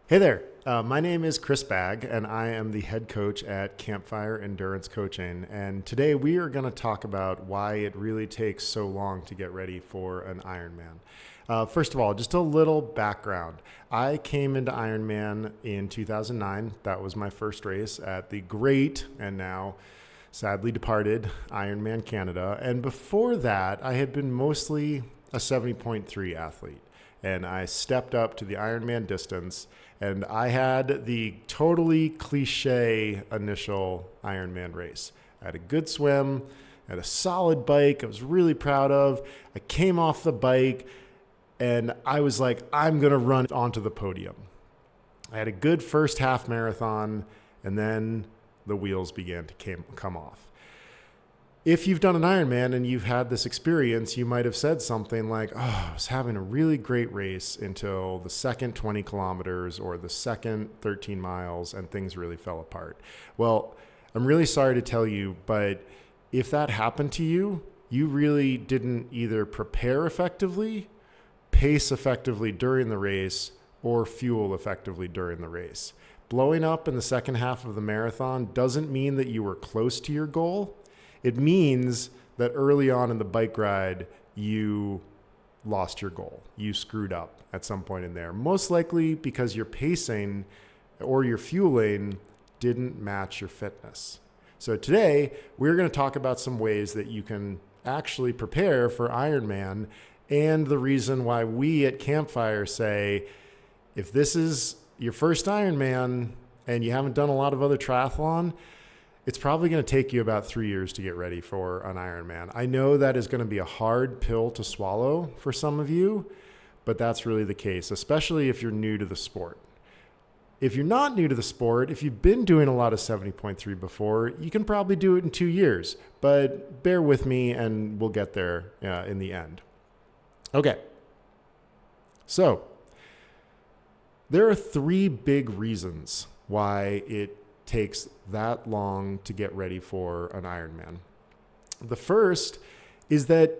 Hey there. My name is Chris Bagg, and I am the head coach at Campfire Endurance Coaching. And today we are going to talk about why it really takes so long to get ready for an Ironman. First of all, just a little background. I came into Ironman in 2009. That was my first race at the great and now sadly departed Ironman Canada. And before that, I had been mostly a 70.3 athlete. And I stepped up to the Ironman distance, and I had the totally cliche initial Ironman race. I had a good swim, I had a solid bike I was really proud of. I came off the bike, and I was like, I'm going to run onto the podium. I had a good first half marathon, and then the wheels began to come off. If you've done an Ironman and you've had this experience, you might have said something like, oh, I was having a really great race until the second 20 kilometers or the second 13 miles and things really fell apart. Well, I'm really sorry to tell you, but if that happened to you, you really didn't either prepare effectively, pace effectively during the race, or fuel effectively during the race. Blowing up in the second half of the marathon doesn't mean that you were close to your goal. It means that early on in the bike ride, you lost your goal. You screwed up at some point in there. Most likely because your pacing or your fueling didn't match your fitness. So today, we're going to talk about some ways that you can actually prepare for Ironman, and the reason why we at Campfire say, if this is your first Ironman and you haven't done a lot of other triathlon, it's probably going to take you about 3 years to get ready for an Ironman. I know that is going to be a hard pill to swallow for some of you, but that's really the case, especially if you're new to the sport. If you're not new to the sport, if you've been doing a lot of 70.3 before, you can probably do it in 2 years, but bear with me and we'll get there in the end. Okay. So there are 3 big reasons why it takes that long to get ready for an Ironman. The first is that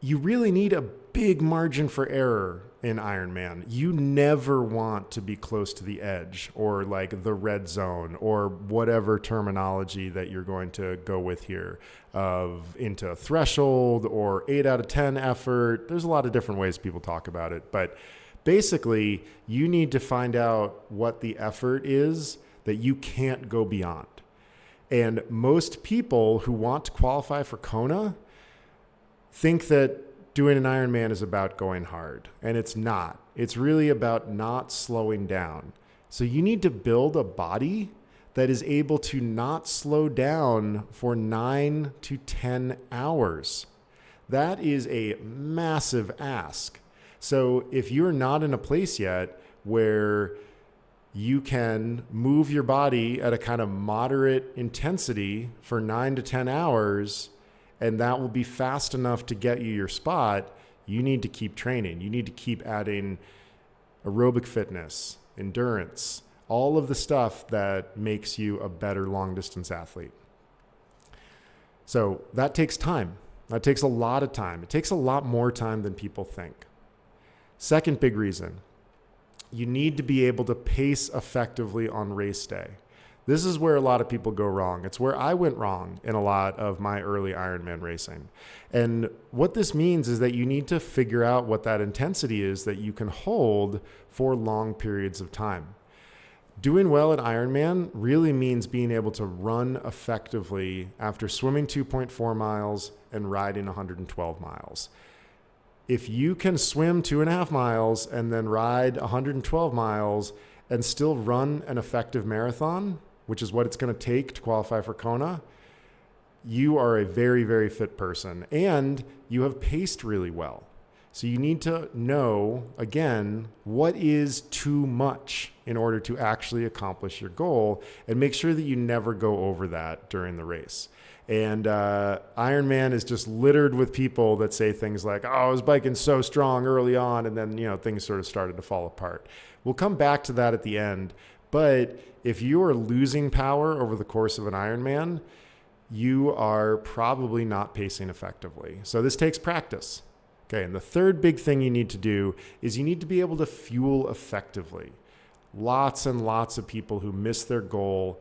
you really need a big margin for error in Ironman. You never want to be close to the edge or like the red zone or whatever terminology that you're going to go with here of into threshold or 8 out of 10 effort. There's a lot of different ways people talk about it, but basically you need to find out what the effort is that you can't go beyond. And most people who want to qualify for Kona think that doing an Ironman is about going hard, and it's not. It's really about not slowing down. So you need to build a body that is able to not slow down for 9 to 10 hours. That is a massive ask. So if you're not in a place yet where you can move your body at a kind of moderate intensity for 9 to 10 hours, and that will be fast enough to get you your spot, you need to keep training. You need to keep adding aerobic fitness, endurance, all of the stuff that makes you a better long distance athlete. So that takes time. That takes a lot of time. It takes a lot more time than people think. Second big reason, you need to be able to pace effectively on race day. This is where a lot of people go wrong. It's where I went wrong in a lot of my early Ironman racing. And what this means is that you need to figure out what that intensity is that you can hold for long periods of time. Doing well at Ironman really means being able to run effectively after swimming 2.4 miles and riding 112 miles. If you can swim 2.5 miles and then ride 112 miles and still run an effective marathon, which is what it's going to take to qualify for Kona, you are a very, very fit person and you have paced really well. So you need to know, again, what is too much in order to actually accomplish your goal, and make sure that you never go over that during the race. And Ironman is just littered with people that say things like, oh, I was biking so strong early on, and then, things sort of started to fall apart. We'll come back to that at the end. But if you are losing power over the course of an Ironman, you are probably not pacing effectively. So this takes practice. Okay, and the third big thing you need to do is you need to be able to fuel effectively. Lots and lots of people who miss their goal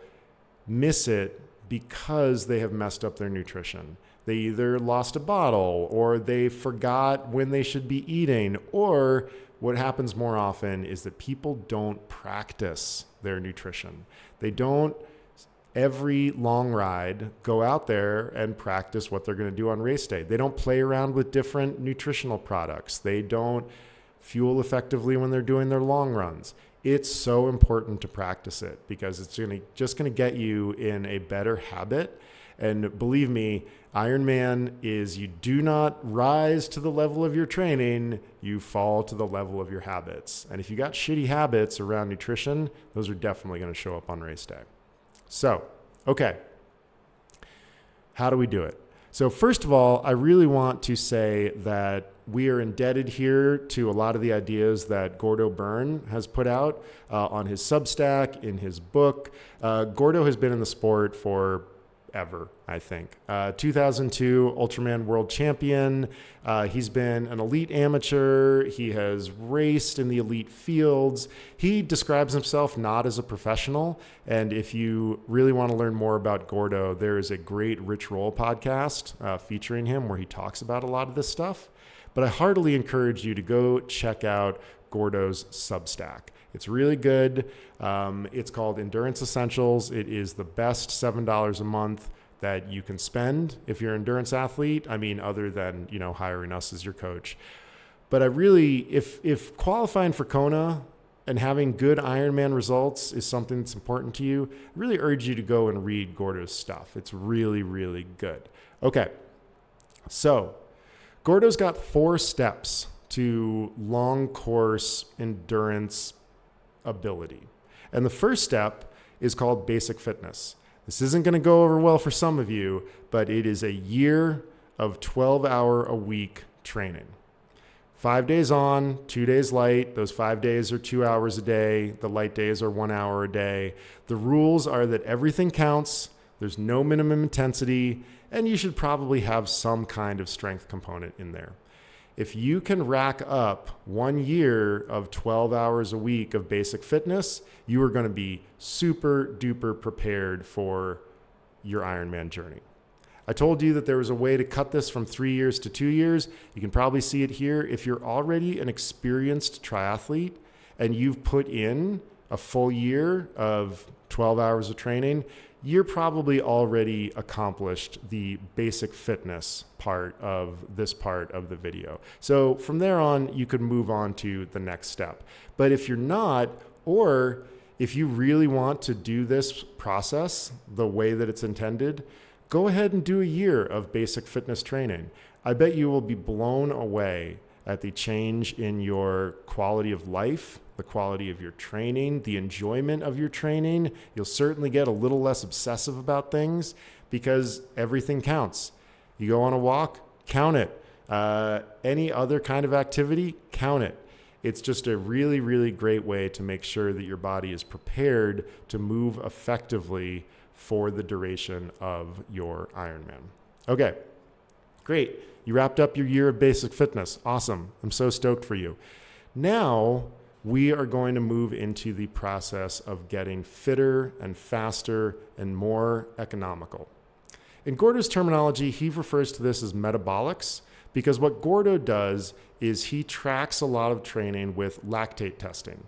miss it because they have messed up their nutrition. They either lost a bottle or they forgot when they should be eating, or what happens more often is that people don't practice their nutrition. They don't every long ride go out there and practice what they're going to do on race day. They don't play around with different nutritional products. They don't fuel effectively when they're doing their long runs. It's so important to practice it because it's just going to get you in a better habit. And believe me, Ironman is you do not rise to the level of your training, you fall to the level of your habits. And if you got shitty habits around nutrition, those are definitely going to show up on race day. So, okay, how do we do it? So first of all, I really want to say that we are indebted here to a lot of the ideas that Gordo Byrne has put out on his Substack, in his book. Gordo has been in the sport for ever, I think. 2002 Ultraman world champion. He's been an elite amateur. He has raced in the elite fields. He describes himself not as a professional. And if you really want to learn more about Gordo, there is a great Rich Roll podcast featuring him where he talks about a lot of this stuff. But I heartily encourage you to go check out Gordo's Substack. It's really good. It's called Endurance Essentials. It is the best $7 a month that you can spend if you're an endurance athlete. I mean, other than, hiring us as your coach. But I really, if qualifying for Kona and having good Ironman results is something that's important to you, I really urge you to go and read Gordo's stuff. It's really, really good. Okay, so Gordo's got 4 steps to long course endurance ability. And the first step is called basic fitness. This isn't going to go over well for some of you, but it is a year of 12-hour-a-week training. 5 days on, 2 days light. Those 5 days are 2 hours a day. The light days are 1 hour a day. The rules are that everything counts. There's no minimum intensity, and you should probably have some kind of strength component in there. If you can rack up 1 year of 12 hours a week of basic fitness, you are going to be super duper prepared for your Ironman journey. I told you that there was a way to cut this from 3 years to 2 years. You can probably see it here. If you're already an experienced triathlete and you've put in a full year of 12 hours of training, you're probably already accomplished the basic fitness part of this part of the video. So from there on, you could move on to the next step. But if you're not, or if you really want to do this process the way that it's intended, go ahead and do a year of basic fitness training. I bet you will be blown away at the change in your quality of life, the quality of your training, the enjoyment of your training. You'll certainly get a little less obsessive about things because everything counts. You go on a walk, count it. Any other kind of activity, count it. It's just a really, really great way to make sure that your body is prepared to move effectively for the duration of your Ironman. Okay, great. You wrapped up your year of basic fitness. Awesome. I'm so stoked for you. Now we are going to move into the process of getting fitter and faster and more economical. In Gordo's terminology, he refers to this as metabolics because what Gordo does is he tracks a lot of training with lactate testing.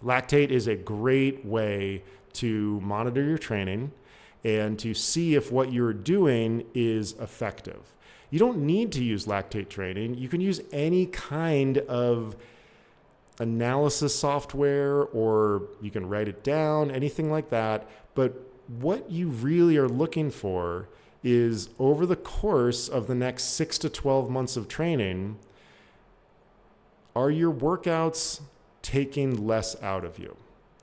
Lactate is a great way to monitor your training and to see if what you're doing is effective. You don't need to use lactate training. You can use any kind of analysis software, or you can write it down, anything like that. But what you really are looking for is over the course of the next 6 to 12 months of training, are your workouts taking less out of you?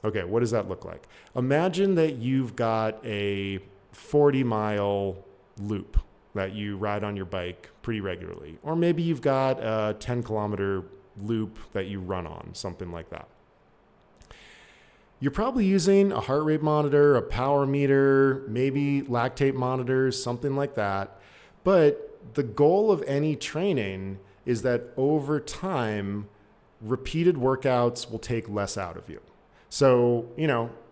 Okay, what does that look like? Imagine that you've got a 40-mile loop that you ride on your bike pretty regularly. Or maybe you've got a 10-kilometer loop that you run on, something like that. You're probably using a heart rate monitor, a power meter, maybe lactate monitors, something like that. But the goal of any training is that over time, repeated workouts will take less out of you. So,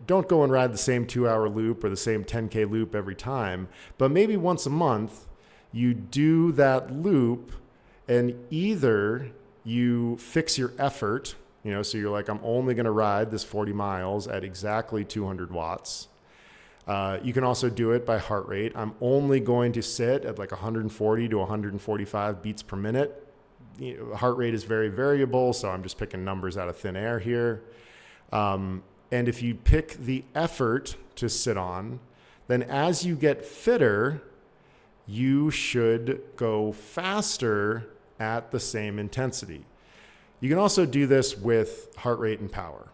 don't go and ride the same 2-hour loop or the same 10K loop every time, but maybe once a month you do that loop, and either you fix your effort, so you're like, I'm only going to ride this 40 miles at exactly 200 watts. You can also do it by heart rate. I'm only going to sit at like 140 to 145 beats per minute. Heart rate is very variable, so I'm just picking numbers out of thin air here. And if you pick the effort to sit on, then as you get fitter, you should go faster at the same intensity. You can also do this with heart rate and power.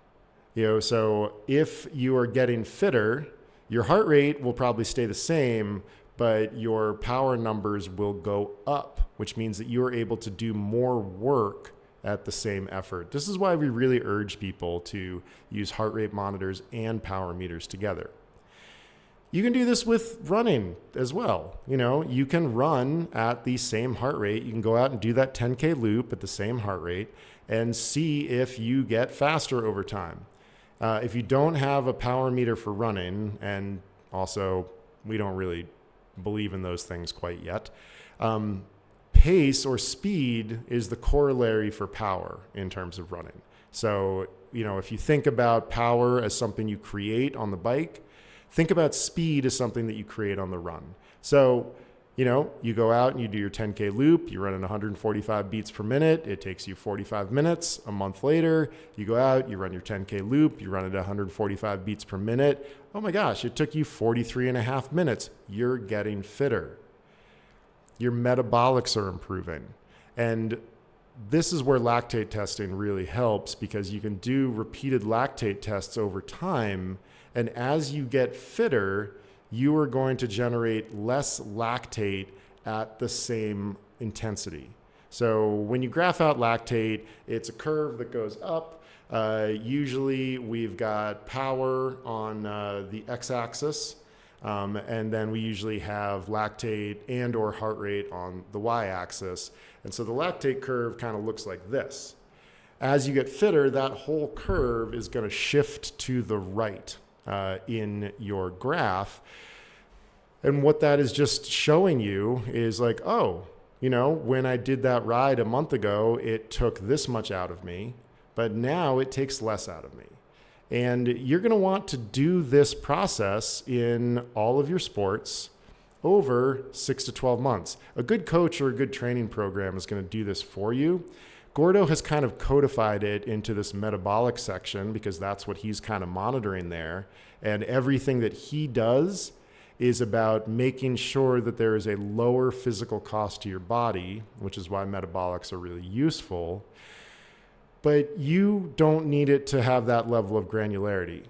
So if you are getting fitter, your heart rate will probably stay the same, but your power numbers will go up, which means that you are able to do more work at the same effort. This is why we really urge people to use heart rate monitors and power meters together. You can do this with running as well. You can run at the same heart rate. You can go out and do that 10K loop at the same heart rate and see if you get faster over time. If you don't have a power meter for running, and also we don't really believe in those things quite yet, pace or speed is the corollary for power in terms of running. So, if you think about power as something you create on the bike, think about speed as something that you create on the run. So, you go out and you do your 10K loop, you run at 145 beats per minute. It takes you 45 minutes. A month later, you go out, you run your 10K loop, you run at 145 beats per minute. Oh my gosh, it took you 43 and a half minutes. You're getting fitter. Your metabolics are improving. And this is where lactate testing really helps, because you can do repeated lactate tests over time. And as you get fitter, you are going to generate less lactate at the same intensity. So when you graph out lactate, it's a curve that goes up. Usually we've got power on the x-axis, and then we usually have lactate and or heart rate on the y-axis. And so the lactate curve kind of looks like this. As you get fitter, that whole curve is going to shift to the right in your graph. And what that is just showing you is like, oh, when I did that ride a month ago, it took this much out of me, but now it takes less out of me. And you're going to want to do this process in all of your sports over 6 to 12 months. A good coach or a good training program is going to do this for you. Gordo has kind of codified it into this metabolic section because that's what he's kind of monitoring there. And everything that he does is about making sure that there is a lower physical cost to your body, which is why metabolics are really useful. But you don't need it to have that level of granularity.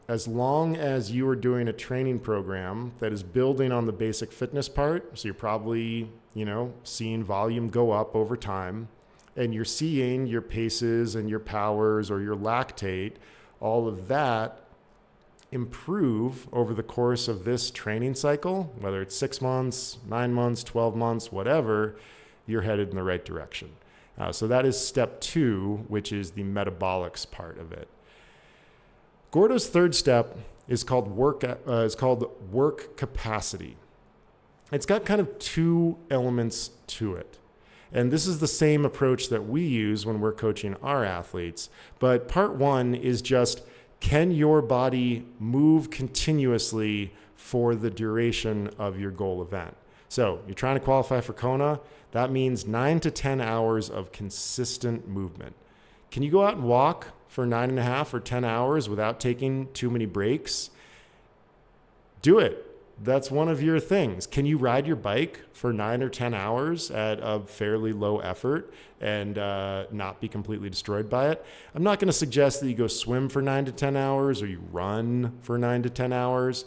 As long as you are doing a training program that is building on the basic fitness part, so you're probably, seeing volume go up over time, and you're seeing your paces and your powers or your lactate, all of that improve over the course of this training cycle, whether it's 6 months, 9 months, 12 months, whatever, you're headed in the right direction. So that is step 2, which is the metabolics part of it. Gordo's third step is called work capacity. It's got kind of 2 elements to it. And this is the same approach that we use when we're coaching our athletes. But part 1 is just, can your body move continuously for the duration of your goal event? So you're trying to qualify for Kona. That means 9 to 10 hours of consistent movement. Can you go out and walk for 9.5 or 10 hours without taking too many breaks? Do it. That's one of your things. Can you ride your bike for 9 or 10 hours at a fairly low effort and not be completely destroyed by it? I'm not going to suggest that you go swim for 9 to 10 hours or you run for 9 to 10 hours.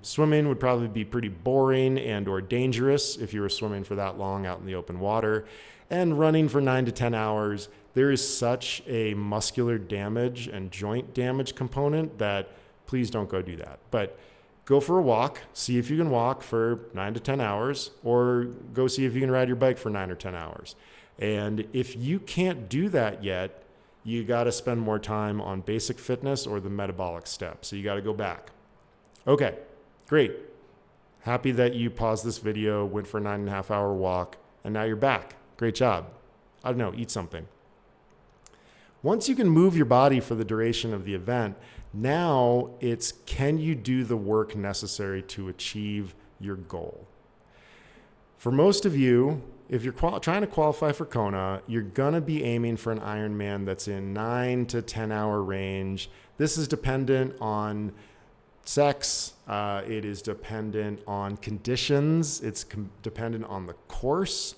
Swimming would probably be pretty boring and or dangerous if you were swimming for that long out in the open water. And running for 9 to 10 hours, there is such a muscular damage and joint damage component that please don't go do that. But go for a walk, see if you can walk for 9 to 10 hours, or go see if you can ride your bike for 9 or 10 hours. And if you can't do that yet, you got to spend more time on basic fitness or the metabolic step. So you got to go back. Okay, great. Happy that you paused this video, went for a 9.5 hour walk, and now you're back. Great job. I don't know, eat something. Once you can move your body for the duration of the event, now it's, can you do the work necessary to achieve your goal? For most of you, if you're trying to qualify for Kona, you're going to be aiming for an Ironman that's in 9 to 10 hour range. This is dependent on sex. It is dependent on conditions. It's dependent on the course.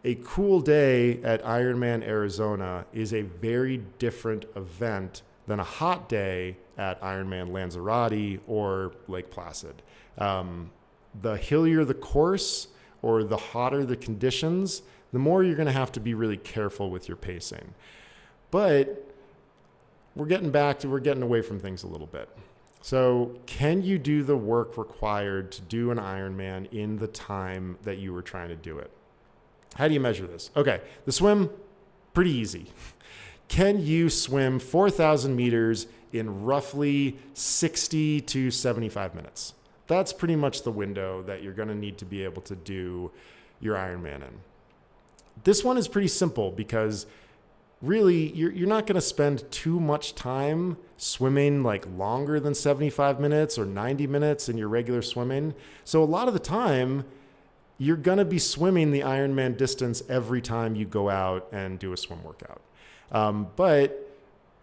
A cool day at Ironman Arizona is a very different event than a hot day at Ironman Lanzarote or Lake Placid. The hillier the course or the hotter the conditions, the more you're going to have to be really careful with your pacing. But we're getting away from things a little bit. So can you do the work required to do an Ironman in the time that you were trying to do it? How do you measure this? Okay, the swim, pretty easy. Can you swim 4,000 meters in roughly 60 to 75 minutes? That's pretty much the window that you're going to need to be able to do your Ironman in. This one is pretty simple because really you're not going to spend too much time swimming like longer than 75 minutes or 90 minutes in your regular swimming. So a lot of the time, you're going to be swimming the Ironman distance every time you go out and do a swim workout. But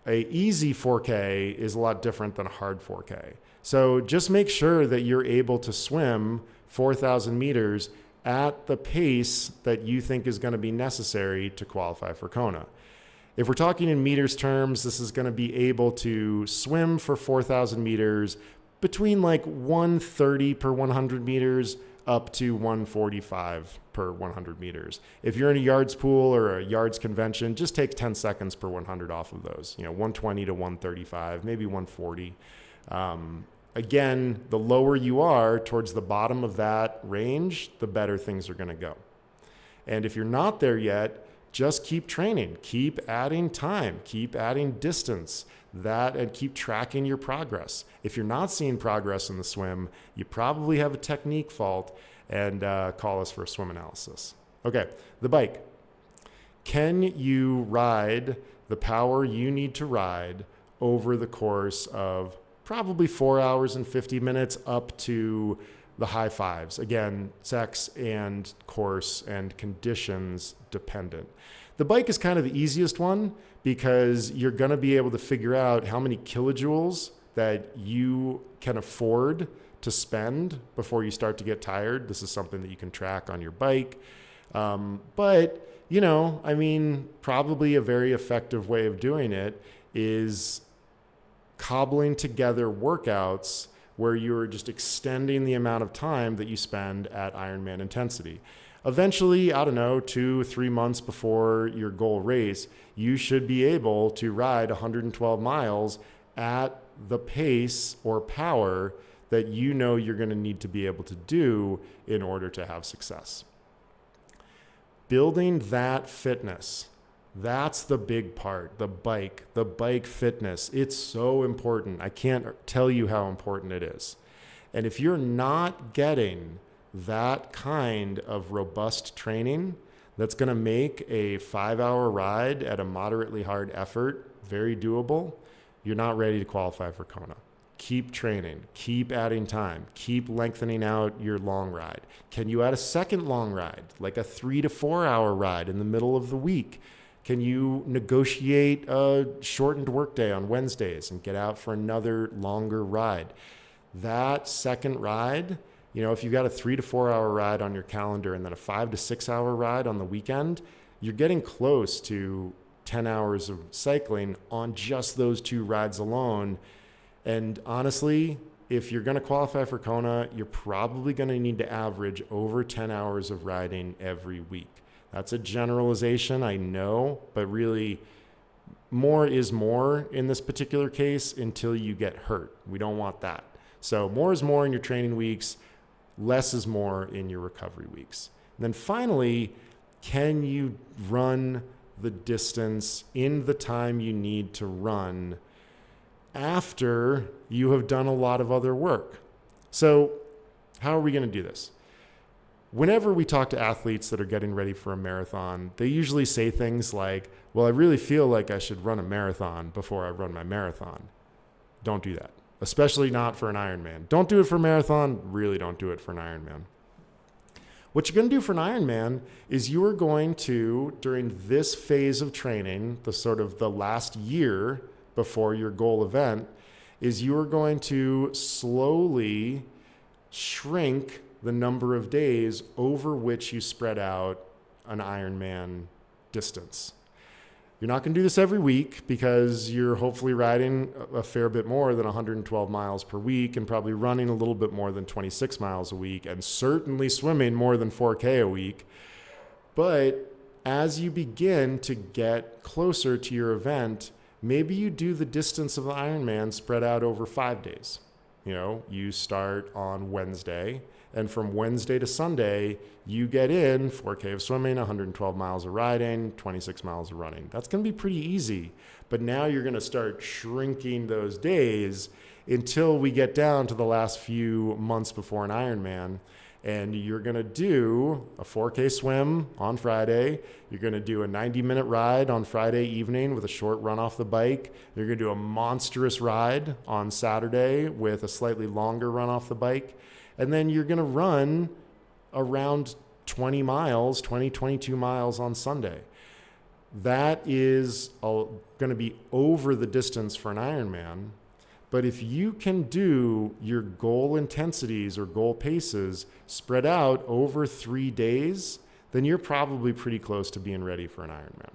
a easy 4K is a lot different than a hard 4K. So just make sure that you're able to swim 4,000 meters at the pace that you think is going to be necessary to qualify for Kona. If we're talking in meters terms, this is going to be able to swim for 4,000 meters between like 130 per 100 meters up to 145 per 100 meters. If you're in a yards pool or a yards convention, just take 10 seconds per 100 off of those. 120 to 135, maybe 140. Again, the lower you are towards the bottom of that range, the better things are going to go. And if you're not there yet, just keep training, keep adding time, keep adding distance, and keep tracking your progress. If you're not seeing progress in the swim, you probably have a technique fault, and call us for a swim analysis. Okay, the bike. Can you ride the power you need to ride over the course of probably 4 hours and 50 minutes up to the high fives? Again, sex and course and conditions dependent. The bike is kind of the easiest one because you're going to be able to figure out how many kilojoules that you can afford to spend before you start to get tired. This is something that you can track on your bike. But, probably a very effective way of doing it is cobbling together workouts where you're just extending the amount of time that you spend at Ironman intensity. Eventually, 2-3 months before your goal race, you should be able to ride 112 miles at the pace or power that you're going to need to be able to do in order to have success. Building that fitness, that's the big part, the bike fitness. It's so important. I can't tell you how important it is. And if you're not getting that kind of robust training that's going to make a 5-hour ride at a moderately hard effort very doable, you're not ready to qualify for Kona. Keep training, keep adding time, keep lengthening out your long ride. Can you add a second long ride, like a 3 to 4 hour ride in the middle of the week? Can you negotiate a shortened workday on Wednesdays and get out for another longer ride? That second ride, if you've got a 3 to 4 hour ride on your calendar and then a 5 to 6 hour ride on the weekend, you're getting close to 10 hours of cycling on just those 2 rides alone. And honestly, if you're going to qualify for Kona, you're probably going to need to average over 10 hours of riding every week. That's a generalization, I know, but really more is more in this particular case until you get hurt. We don't want that. So more is more in your training weeks, less is more in your recovery weeks. And then finally, can you run the distance in the time you need to run after you have done a lot of other work. So how are we going to do this? Whenever we talk to athletes that are getting ready for a marathon, they usually say things like, well, I really feel like I should run a marathon before I run my marathon. Don't do that, especially not for an Ironman. Don't do it for a marathon. Really don't do it for an Ironman. What you're going to do for an Ironman is you are going to, during this phase of training, the sort of the last year before your goal event, is you are going to slowly shrink the number of days over which you spread out an Ironman distance. You're not going to do this every week because you're hopefully riding a fair bit more than 112 miles per week and probably running a little bit more than 26 miles a week and certainly swimming more than 4K a week. But as you begin to get closer to your event, maybe you do the distance of the Ironman spread out over 5 days. You know, you start on Wednesday, and from Wednesday to Sunday, you get in 4K of swimming, 112 miles of riding, 26 miles of running. That's going to be pretty easy. But now you're going to start shrinking those days until we get down to the last few months before an Ironman. And you're going to do a 4K swim on Friday. You're going to do a 90-minute ride on Friday evening with a short run off the bike. You're going to do a monstrous ride on Saturday with a slightly longer run off the bike. And then you're going to run around 20 miles, 22 miles on Sunday. That is going to be over the distance for an Ironman. But if you can do your goal intensities or goal paces spread out over 3 days, then you're probably pretty close to being ready for an Ironman.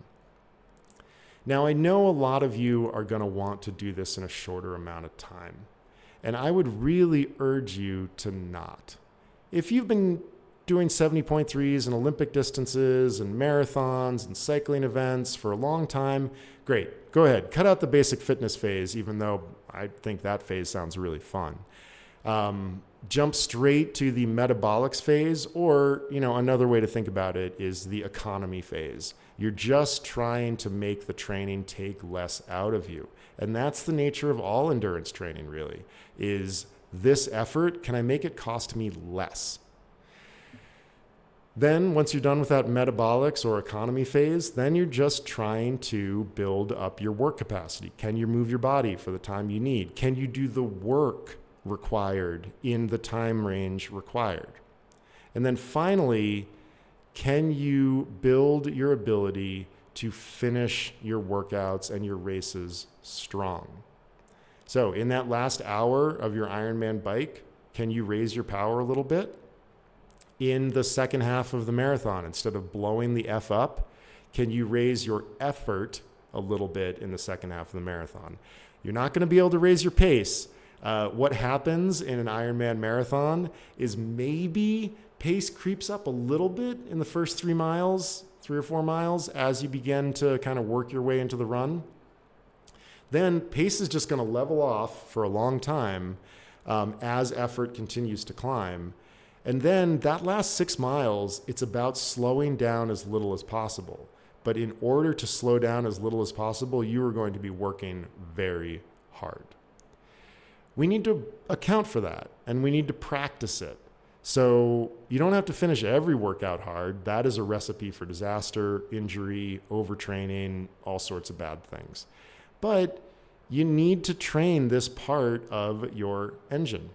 Now, I know a lot of you are going to want to do this in a shorter amount of time. And I would really urge you to not. If you've been doing 70.3s and Olympic distances and marathons and cycling events for a long time, great. Go ahead. Cut out the basic fitness phase, even though I think that phase sounds really fun. Jump straight to the metabolics phase, or, another way to think about it is the economy phase. You're just trying to make the training take less out of you. And that's the nature of all endurance training, really, is this effort, can I make it cost me less? Then once you're done with that metabolics or economy phase, then you're just trying to build up your work capacity. Can you move your body for the time you need? Can you do the work required in the time range required? And then finally, can you build your ability to finish your workouts and your races strong? So in that last hour of your Ironman bike, can you raise your power a little bit? In the second half of the marathon, instead of blowing the F up, can you raise your effort a little bit in the second half of the marathon? You're not going to be able to raise your pace. What happens in an Ironman marathon is maybe pace creeps up a little bit in the first 3 or 4 miles as you begin to kind of work your way into the run. Then pace is just going to level off for a long time as effort continues to climb. And then that last 6 miles, it's about slowing down as little as possible. But in order to slow down as little as possible, you are going to be working very hard. We need to account for that, and we need to practice it. So you don't have to finish every workout hard. That is a recipe for disaster, injury, overtraining, all sorts of bad things. But you need to train this part of your engine.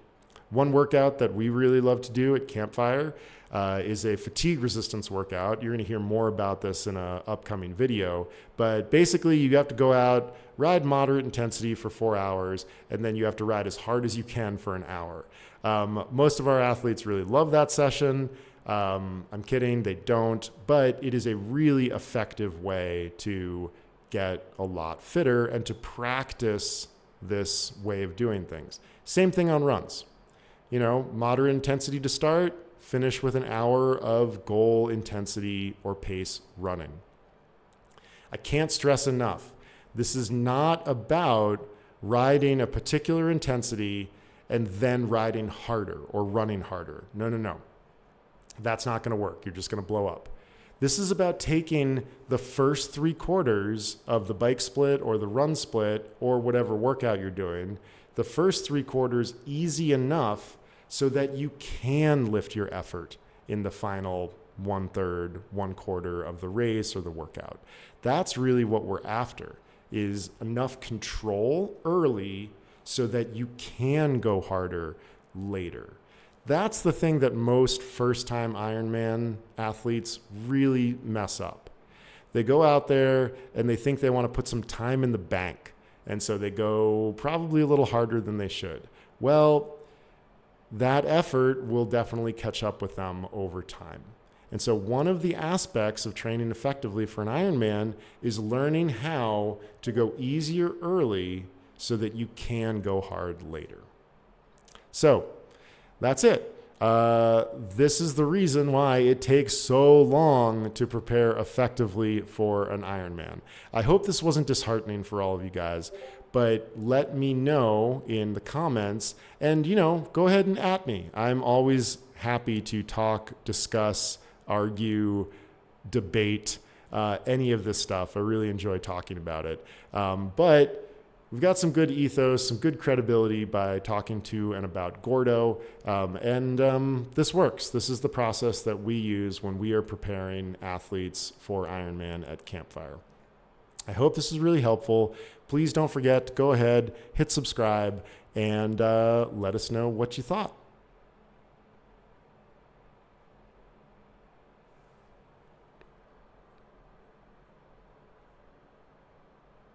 One workout that we really love to do at Campfire is a fatigue resistance workout. You're going to hear more about this in an upcoming video. But basically, you have to go out, ride moderate intensity for 4 hours, and then you have to ride as hard as you can for an hour. Most of our athletes really love that session. I'm kidding, they don't. But it is a really effective way to get a lot fitter and to practice this way of doing things. Same thing on runs. Moderate intensity to start, finish with an hour of goal intensity or pace running. I can't stress enough, this is not about riding a particular intensity and then riding harder or running harder. No. That's not going to work. You're just going to blow up. This is about taking the first 3/4 of the bike split or the run split or whatever workout you're doing, the first 3/4 easy enough so that you can lift your effort in the final 1/3, 1/4 of the race or the workout. That's really what we're after, is enough control early so that you can go harder later. That's the thing that most first-time Ironman athletes really mess up. They go out there and they think they want to put some time in the bank. And so they go probably a little harder than they should. Well, that effort will definitely catch up with them over time. And so one of the aspects of training effectively for an Ironman is learning how to go easier early so that you can go hard later. So that's it. This is the reason why it takes so long to prepare effectively for an Ironman. I hope this wasn't disheartening for all of you guys, but let me know in the comments, and go ahead and at me. I'm always happy to talk, discuss, argue, debate, any of this stuff. I really enjoy talking about it. But we've got some good ethos, some good credibility by talking to and about Gordo. This works. This is the process that we use when we are preparing athletes for Ironman at Campfire. I hope this is really helpful. Please don't forget to go ahead, hit subscribe, and let us know what you thought.